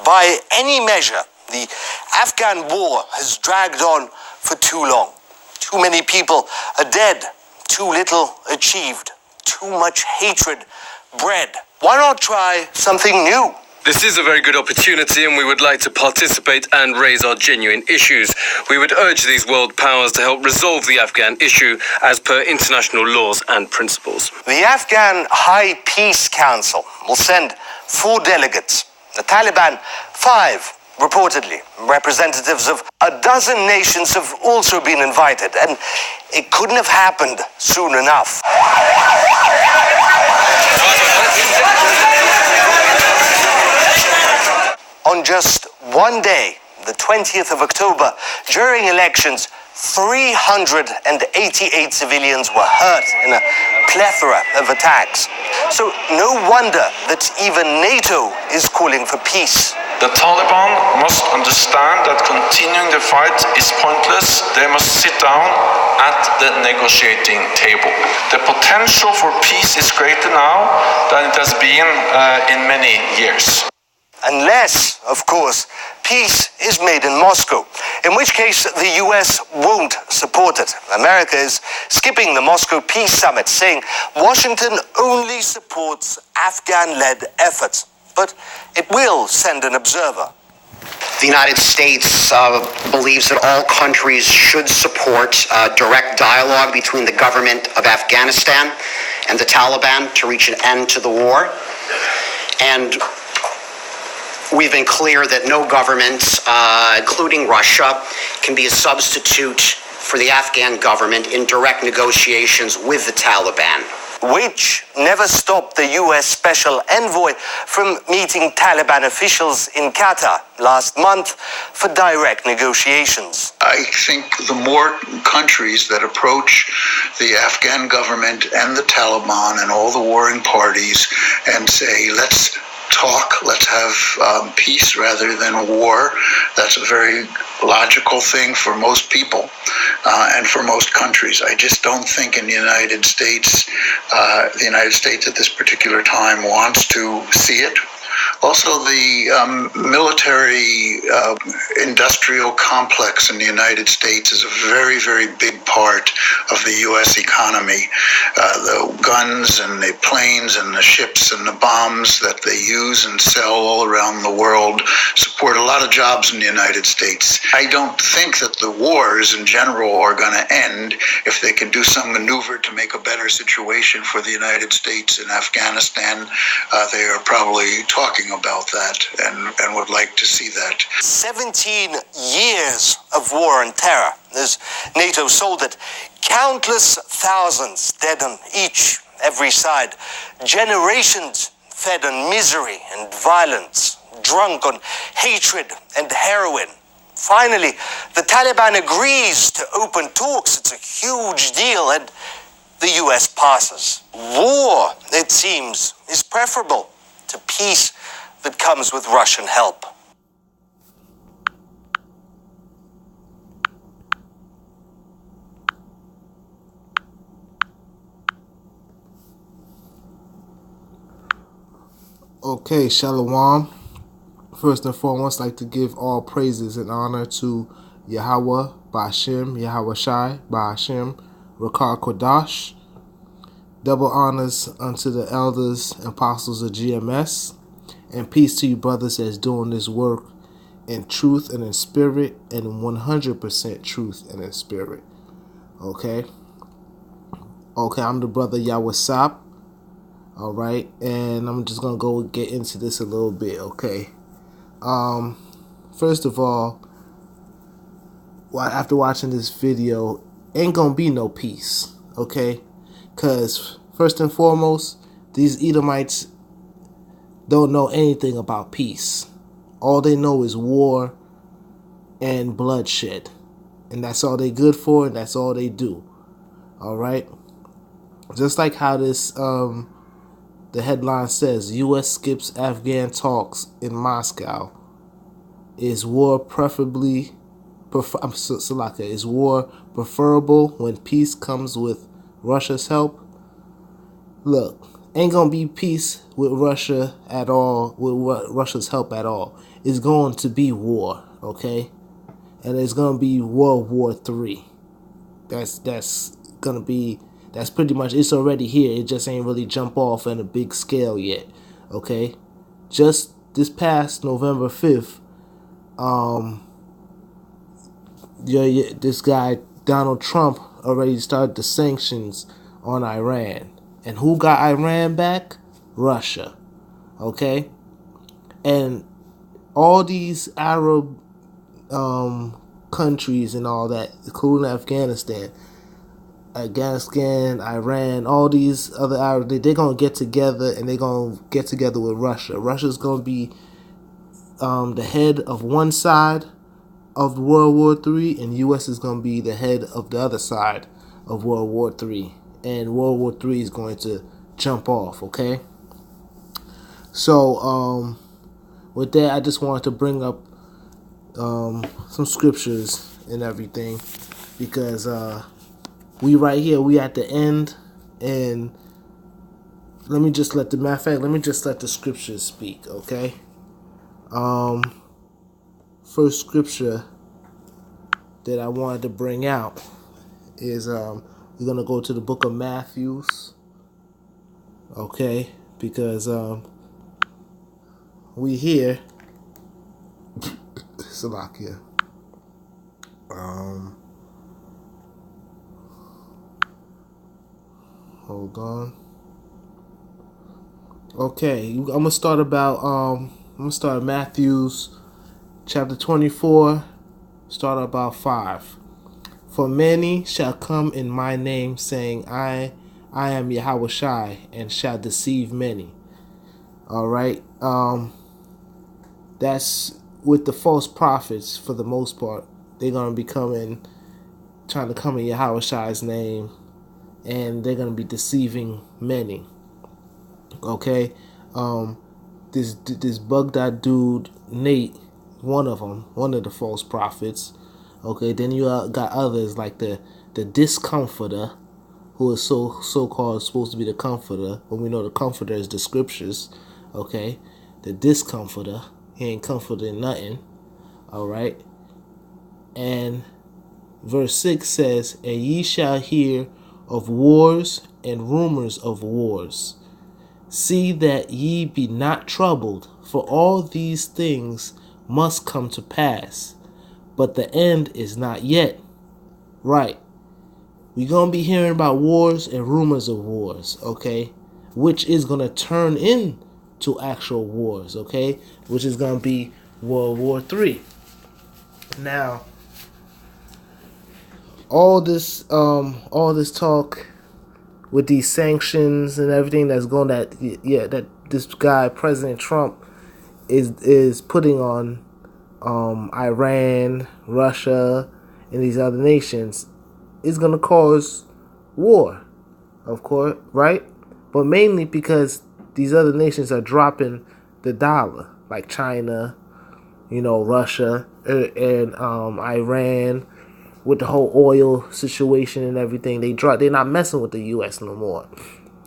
By any measure, the Afghan war has dragged on for too long. Too many people are dead, too little achieved, too much hatred bred. Why not try something new? This is a very good opportunity, and we would like to participate and raise our genuine issues. We would urge these world powers to help resolve the Afghan issue as per international laws and principles. The Afghan High Peace Council will send 4 delegates. The Taliban, 5, reportedly. Representatives of a dozen nations have also been invited, and it couldn't have happened soon enough. On just one day, the 20th of October, during elections, 388 civilians were hurt in a plethora of attacks. So no wonder that even NATO is calling for peace. The Taliban must understand that continuing the fight is pointless. They must sit down at the negotiating table. The potential for peace is greater now than it has been in many years. Unless, of course, peace is made in Moscow, in which case the US won't support it. America is skipping the Moscow Peace Summit, saying Washington only supports Afghan-led efforts, but it will send an observer. The United States believes that all countries should support direct dialogue between the government of Afghanistan and the Taliban to reach an end to the war. And we've been clear that no government, including Russia, can be a substitute for the Afghan government in direct negotiations with the Taliban. Which never stopped the US Special Envoy from meeting Taliban officials in Qatar last month for direct negotiations. I think the more countries that approach the Afghan government and the Taliban and all the warring parties and say, let's talk, let's have peace rather than war. That's a very logical thing for most people and for most countries. I just don't think in the United States at this particular time wants to see it. Also, the military industrial complex in the United States is a very, very big part of the U.S. economy. The guns and the planes and the ships and the bombs that they use and sell all around the world support a lot of jobs in the United States. I don't think that the wars in general are going to end if they can do some maneuver to make a better situation for the United States in Afghanistan. They are probably talking about that and would like to see that. 17 years of war and terror, as NATO sold it. Countless thousands dead on every side. Generations fed on misery and violence, drunk on hatred and heroin. Finally, the Taliban agrees to open talks. It's a huge deal, and the US passes. War, it seems, is preferable to peace that comes with Russian help. Okay, Shalom. First and foremost, I'd like to give all praises and honor to Yahweh, Ba'ashem, Yahweh Shai, Ba'ashem, Rakar Kodash. Double honors unto the elders and apostles of GMS. And peace to you brothers that's doing this work in truth and in spirit, and 100% truth and in spirit. Okay, I'm the brother Yahweh Sap. Alright, and I'm just gonna go get into this a little bit, okay? First of all, after watching this video, ain't gonna be no peace, okay? Because first and foremost, these Edomites don't know anything about peace. All they know is war and bloodshed. And that's all they good for, and that's all they do. Alright? Just like how this the headline says, U.S. skips Afghan talks in Moscow. Is war is war preferable when peace comes with Russia's help? Look, ain't gonna be peace with Russia at all, with Russia's help at all. It's going to be war, okay? And it's gonna be World War III. That's pretty much, it's already here. It just ain't really jump off on a big scale yet, okay? Just this past November 5th, this guy Donald Trump already started the sanctions on Iran. And who got Iran back? Russia. Okay? And all these Arab countries and all that, including Afghanistan, Iran, all these other Arab, they're going to get together, and they're going to get together with Russia. Russia's going to be the head of one side of World War III, and U.S. is going to be the head of the other side of World War III. And World War III is going to jump off, okay? So, with that, I just wanted to bring up some scriptures and everything, because we right here, we at the end, and let me just let the scriptures speak, okay? First scripture that I wanted to bring out is we're gonna go to the book of Matthew, okay? Because we here, Salakia. Hold on. Okay, I'm gonna start Matthew's chapter 24. Start about 5. For many shall come in my name, saying, I am Yahushua, and shall deceive many. All right. That's with the false prophets for the most part. They're gonna be trying to come in Yahushua's name, and they're gonna be deceiving many. Okay. This Baghdad dude Nate, one of the false prophets. Okay, then you got others like the discomforter, who is so-called supposed to be the comforter, but we know the comforter is the scriptures. Okay, the discomforter, he ain't comforting nothing. All right, and verse 6 says, and ye shall hear of wars and rumors of wars. See that ye be not troubled, for all these things must come to pass, but the end is not yet. Right. We're going to be hearing about wars and rumors of wars, okay? Which is going to turn into actual wars, okay? Which is going to be World War III. Now, all this talk with these sanctions and everything that's going that this guy, President Trump, is putting on Iran, Russia, and these other nations, is going to cause war, of course, right? But mainly because these other nations are dropping the dollar, like China, Russia, and Iran, with the whole oil situation and everything. They're not messing with the U.S. no more,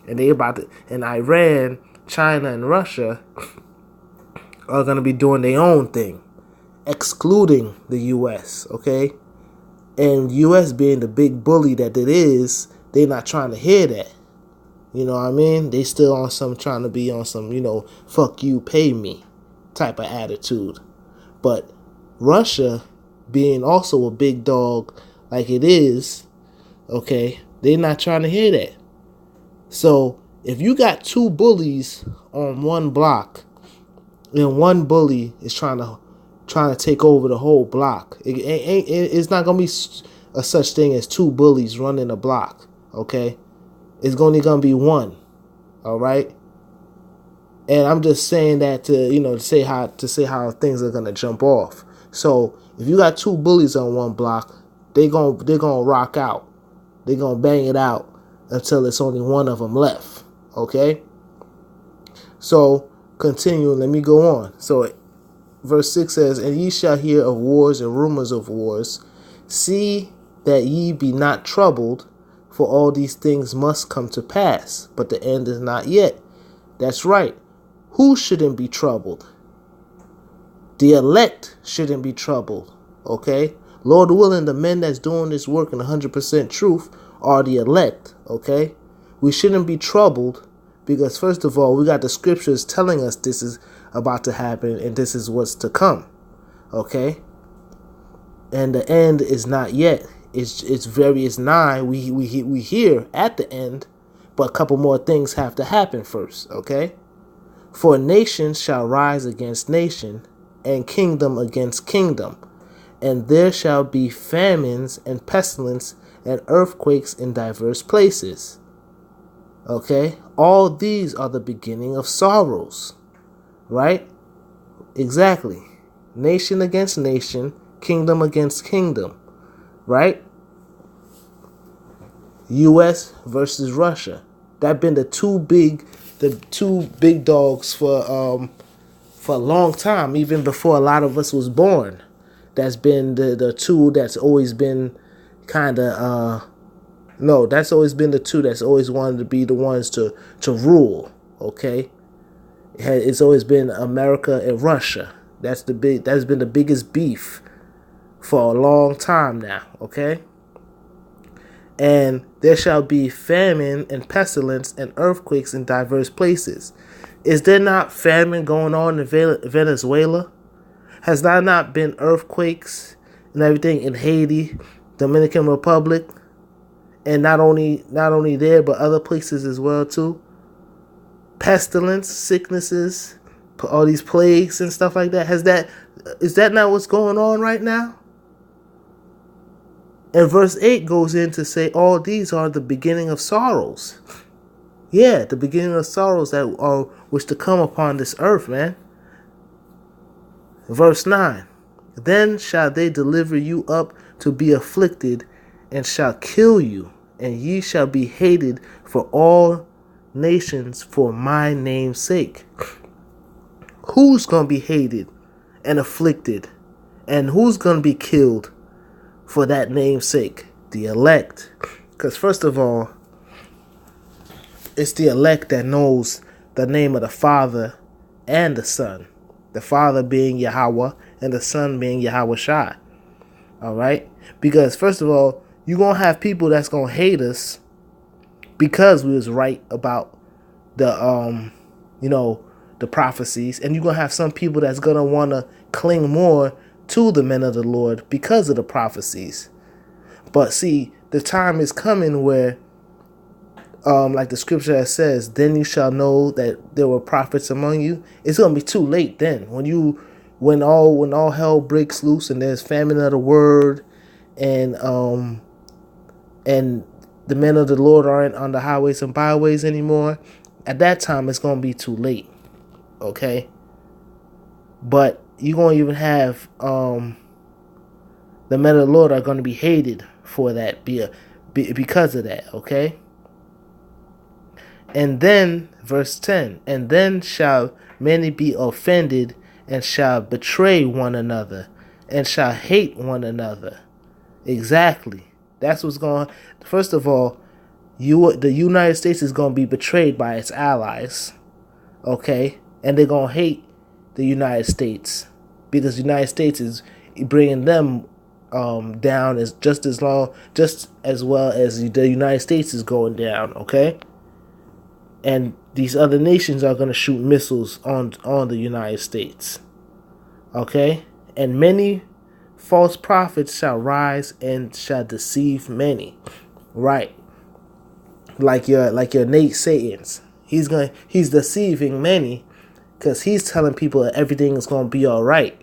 and and Iran, China, and Russia are going to be doing their own thing, excluding the U.S., okay? And U.S. being the big bully that it is, they're not trying to hear that. You know what I mean? They still trying to be on some, fuck you, pay me type of attitude. But Russia, being also a big dog like it is, okay, they're not trying to hear that. So if you got two bullies on one block, and one bully is trying to take over the whole block, it's not gonna be a such thing as two bullies running a block. Okay, it's only gonna be one. All right, and I'm just saying that to say how things are gonna jump off. So if you got two bullies on one block, they're gonna rock out. They're gonna bang it out until it's only one of them left. Okay, so continue, let me go on. So verse 6 says, and ye shall hear of wars and rumors of wars. See that ye be not troubled, for all these things must come to pass, but the end is not yet. That's right. Who shouldn't be troubled? The elect shouldn't be troubled. Okay? Lord willing, the men that's doing this work in 100% truth are the elect. Okay? We shouldn't be troubled because, first of all, we got the scriptures telling us this is about to happen and this is what's to come. Okay? And the end is not yet. It's nigh. We hear at the end, but a couple more things have to happen first. Okay? For nation shall rise against nation, and kingdom against kingdom, and there shall be famines and pestilence and earthquakes in diverse places. Okay? All these are the beginning of sorrows. Right? Exactly. Nation against nation, kingdom against kingdom. Right? U.S. versus Russia. That been the two big dogs for a long time, even before a lot of us was born. That's been the two that's always been kind of no, that's always been the two that's always wanted to be the ones to rule. Okay, it's always been America and Russia. That's been the biggest beef for a long time now. Okay. And there shall be famine and pestilence and earthquakes in diverse places. Is there not famine going on in Venezuela? Has there not been earthquakes and everything in Haiti, Dominican Republic, and not only there but other places as well too? Pestilence, sicknesses, all these plagues and stuff like that. Is that not what's going on right now? And verse 8 goes in to say all these are the beginning of sorrows. Yeah, the beginning of sorrows that are which to come upon this earth, man. Verse 9. Then shall they deliver you up to be afflicted, and shall kill you, and ye shall be hated for all nations for my name's sake. Who's going to be hated and afflicted? And who's going to be killed for that name's sake? The elect. Because first of all, it's the elect that knows the name of the Father and the Son. The Father being Yahweh and the Son being Yahweh Shai. Alright? Because first of all, you're going to have people that's going to hate us because we was right about the the prophecies, and you're going to have some people that's going to want to cling more to the men of the Lord because of the prophecies. But see, the time is coming where like the scripture says, then you shall know that there were prophets among you. It's going to be too late then. When all hell breaks loose and there's famine of the word, and the men of the Lord aren't on the highways and byways anymore, at that time it's going to be too late. Okay? But you're going to even have the men of the Lord are going to be hated for that because of that. Okay? And then, verse 10, and then shall many be offended, and shall betray one another, and shall hate one another. Exactly. That's what's going on. First of all, the United States is going to be betrayed by its allies. Okay? And they're going to hate the United States because the United States is bringing them down just as well as the United States is going down. Okay? And these other nations are going to shoot missiles on the United States. Okay? And many false prophets shall rise and shall deceive many. Right. Like your Nate Satans. He's deceiving many because he's telling people that everything is going to be all right.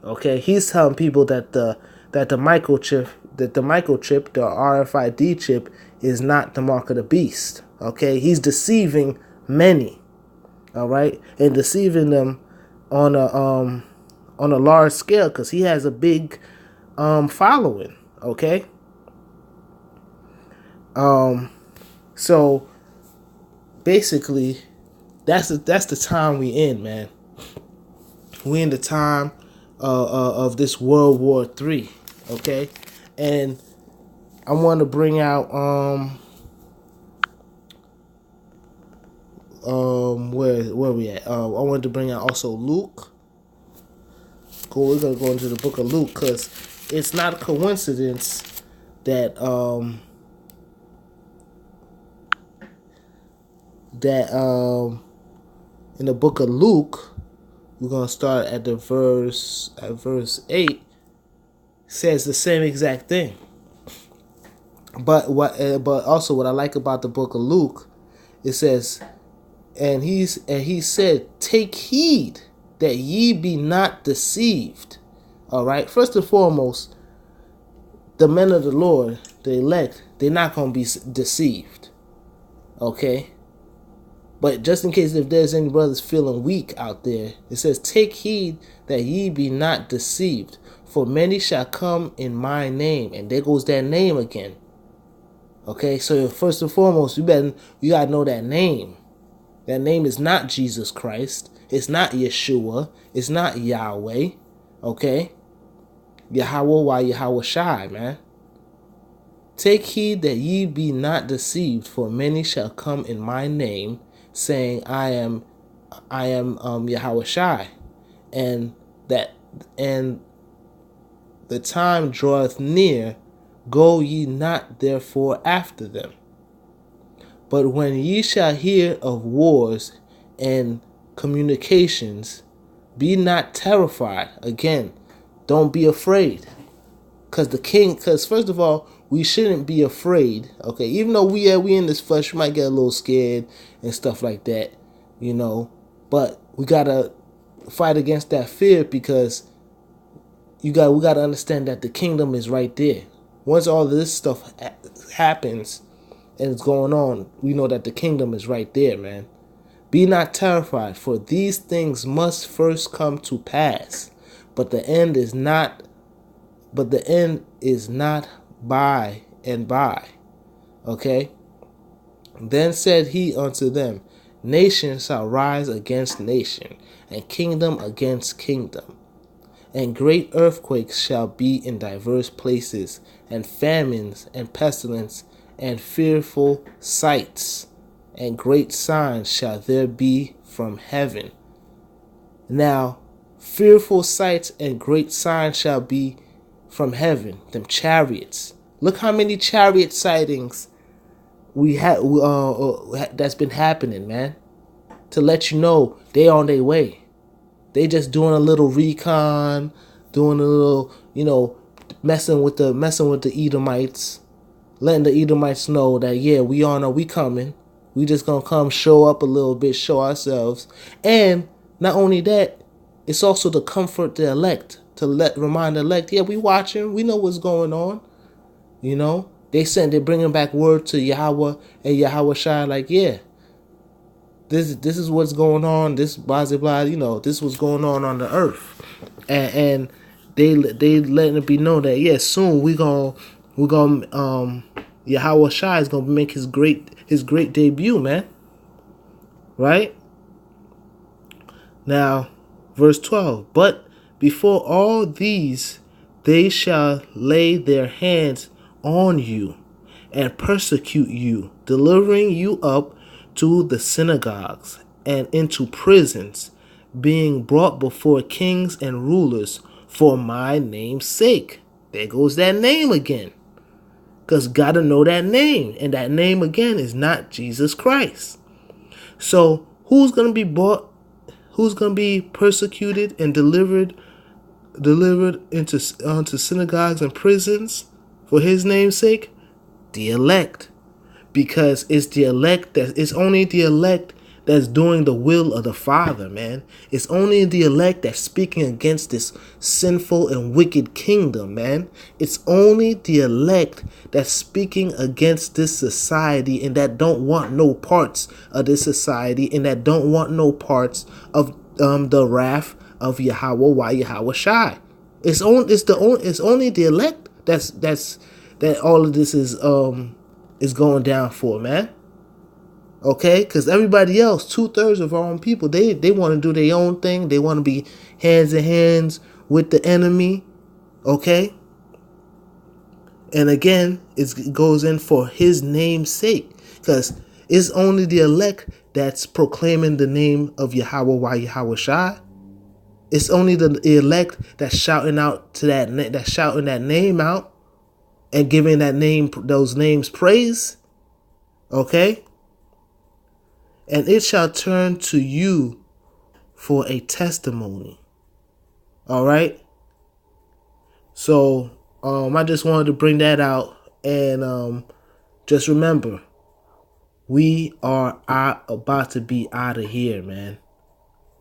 Okay? He's telling people that the microchip, the RFID chip is not the mark of the beast. Okay, he's deceiving many, all right, and deceiving them on a large scale because he has a big following. Okay, so basically, that's the time we in, man. We in the time of this World War III. Okay, and I want to bring out where we at? I wanted to bring out also Luke. Cool, we're gonna go into the book of Luke because it's not a coincidence that in the book of Luke, we're gonna start at the verse 8, says the same exact thing. But also what I like about the book of Luke, it says, and he said, take heed that ye be not deceived. All right. First and foremost, the men of the Lord, the elect, they're not gonna be deceived. Okay. But just in case if there's any brothers feeling weak out there, it says, take heed that ye be not deceived, for many shall come in my name. And there goes that name again. Okay, so first and foremost, you gotta know that name. That name is not Jesus Christ. It's not Yeshua. It's not Yahweh. Okay? Yahweh, Yahweh Shai, man. Take heed that ye be not deceived, for many shall come in my name, saying, I am Yahweh Shai, and the time draweth near, go ye not therefore after them. But when ye shall hear of wars and communications, be not terrified. Again, don't be afraid. Because first of all, we shouldn't be afraid. Okay, even though we in this flesh, we might get a little scared and stuff like that, But we gotta fight against that fear, because we gotta understand that the kingdom is right there. Once all of this stuff happens and it's going on, we know that the kingdom is right there, man. Be not terrified, for these things must first come to pass, but the end is not by and by. Okay? Then said he unto them, nation shall rise against nation, and kingdom against kingdom. And great earthquakes shall be in diverse places, and famines, and pestilence, and fearful sights, and great signs shall there be from heaven. Now, fearful sights and great signs shall be from heaven, them chariots. Look how many chariot sightings we had that's been happening, man. To let you know they on their way. They just doing a little recon, doing a little, messing with the Edomites, letting the Edomites know that we coming. We just gonna come show up a little bit, show ourselves. And not only that, it's also to comfort the elect, to remind the elect, we watching, we know what's going on. They're bringing back word to Yahweh and Yahweh Shai, like, this is what's going on, this blah blah, this is what's going on the earth. And they letting it be known that soon we're gonna Yahweh Shai is gonna make his great debut, man. Right? Now, verse 12, but before all these they shall lay their hands on you and persecute you, delivering you up to the synagogues and into prisons, being brought before kings and rulers for my name's sake. There goes that name again. Because gotta know that name. And that name again is not Jesus Christ. So who's gonna be brought? Who's gonna be persecuted and delivered onto synagogues and prisons for his name's sake? The elect. Because it's only the elect that's doing the will of the Father, man. It's only the elect that's speaking against this sinful and wicked kingdom, man. It's only the elect that's speaking against this society and that don't want no parts of this society and that don't want no parts of the wrath of Yahweh Yahweh Shai. It's only the elect that all of this is going down for, man. Okay, because everybody else, 2/3 of our own people, they want to do their own thing. They want to be hands in hands with the enemy. Okay, and again, it goes in for his name's sake, because it's only the elect that's proclaiming the name of Yahweh while Yahweh Shai. It's only the elect that's shouting out to that's shouting that name out and giving those names praise. Okay? And it shall turn to you for a testimony. All right? So, I just wanted to bring that out, and just remember, we are about to be out of here, man.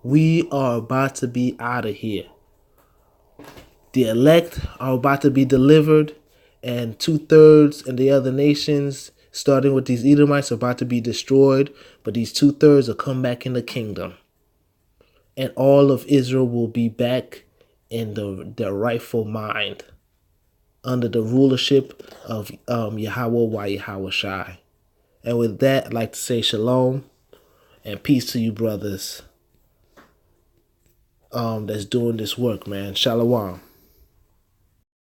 We are about to be out of here. The elect are about to be delivered, and 2/3 in the other nations, starting with these Edomites, are about to be destroyed. But these 2/3 will come back in the kingdom, and all of Israel will be back in their rightful mind, under the rulership of Yahweh while Yahweh Shai. And with that, I'd like to say shalom and peace to you, brothers. That's doing this work, man. Shalom.